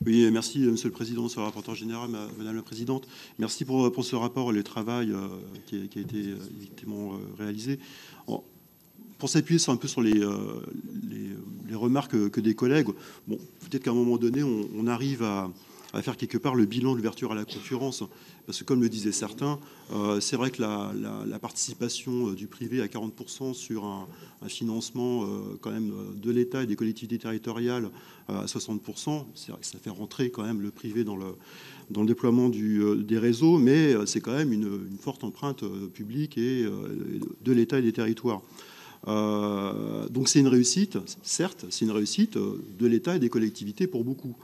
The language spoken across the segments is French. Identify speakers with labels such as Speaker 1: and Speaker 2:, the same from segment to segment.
Speaker 1: Oui, merci Monsieur le Président, Monsieur le rapporteur général, Madame la Présidente. Merci pour ce rapport et le travail qui a été effectivement réalisé. Pour s'appuyer un peu sur les remarques que des collègues, bon, peut-être qu'à un moment donné, on arrive à faire quelque part le bilan de l'ouverture à la concurrence. Parce que comme le disaient certains, c'est vrai que la participation du privé à 40% sur un financement quand même de l'État et des collectivités territoriales à 60%, c'est vrai que ça fait rentrer quand même le privé dans le déploiement des réseaux, mais c'est quand même une forte empreinte publique et de l'État et des territoires. Donc c'est une réussite, certes, c'est une réussite de l'État et des collectivités pour beaucoup.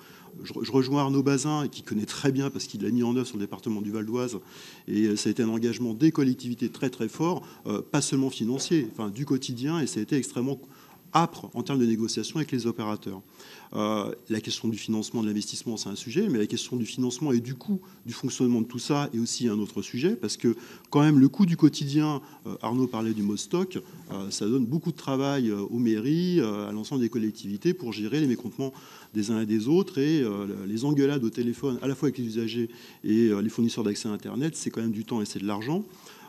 Speaker 1: Je rejoins Arnaud Bazin, qui connaît très bien, parce qu'il l'a mis en œuvre sur le département du Val d'Oise, et ça a été un engagement des collectivités très très fort, pas seulement financier, enfin du quotidien, et ça a été extrêmement âpre en termes de négociation avec les opérateurs. La question du financement de l'investissement, c'est un sujet, mais la question du financement et du coût du fonctionnement de tout ça est aussi un autre sujet, parce que quand même le coût du quotidien, Arnaud parlait du mot stock, ça donne beaucoup de travail aux mairies, à l'ensemble des collectivités pour gérer les mécontentements des uns et des autres, et les engueulades au téléphone, à la fois avec les usagers et les fournisseurs d'accès à Internet, c'est quand même du temps et c'est de l'argent.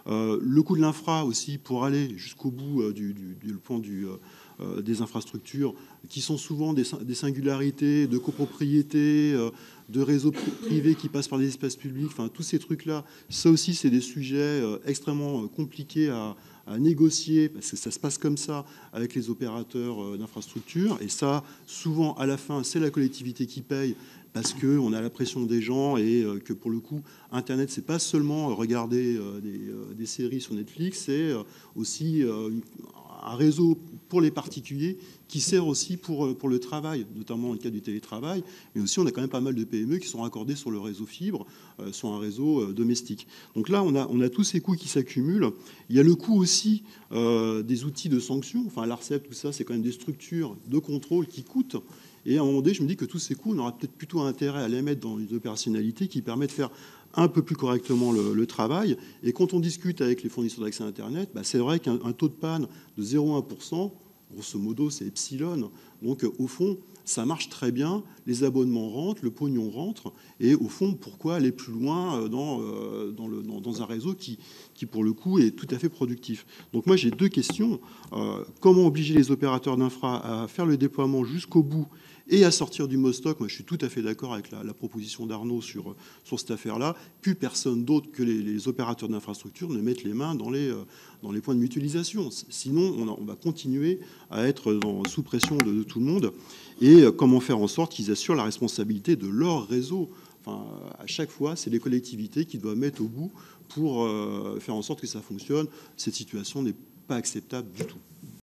Speaker 1: Le coût de l'infra aussi, pour aller jusqu'au bout du point des infrastructures, qui sont souvent des singularités de copropriété, de réseaux privés qui passent par des espaces publics, enfin tous ces trucs-là, ça aussi c'est des sujets extrêmement compliqués à négocier, parce que ça se passe comme ça avec les opérateurs d'infrastructures, et ça, souvent, à la fin, c'est la collectivité qui paye, parce qu'on a la pression des gens, et que pour le coup, Internet, c'est pas seulement regarder des séries sur Netflix, c'est aussi un réseau pour les particuliers qui sert aussi pour le travail, notamment dans le cas du télétravail, mais aussi on a quand même pas mal de PME qui sont raccordées sur le réseau fibre, sur un réseau domestique. Donc là, on a tous ces coûts qui s'accumulent. Il y a le coût aussi des outils de sanction, enfin l'ARCEP, tout ça, c'est quand même des structures de contrôle qui coûtent. Et à un moment donné, je me dis que tous ces coûts, on aura peut-être plutôt intérêt à les mettre dans une opérationnalité qui permet de faire un peu plus correctement le travail. Et quand on discute avec les fournisseurs d'accès à Internet, bah, c'est vrai qu'un taux de panne de 0,1%, grosso modo, c'est epsilon. Donc, au fond, ça marche très bien. Les abonnements rentrent, le pognon rentre. Et au fond, pourquoi aller plus loin dans un réseau qui, pour le coup, est tout à fait productif? Donc, moi, j'ai deux questions. Comment obliger les opérateurs d'infra à faire le déploiement jusqu'au bout et à sortir du mode stock? Moi, je suis tout à fait d'accord avec la proposition d'Arnaud sur cette affaire-là. Plus personne d'autre que les opérateurs d'infrastructure ne mettent les mains dans les points de mutualisation. Sinon, on va continuer à être sous pression de tout le monde. Et comment faire en sorte qu'ils assurent la responsabilité de leur réseau? Enfin, à chaque fois, c'est les collectivités qui doivent mettre au bout pour faire en sorte que ça fonctionne. Cette situation n'est pas acceptable du tout.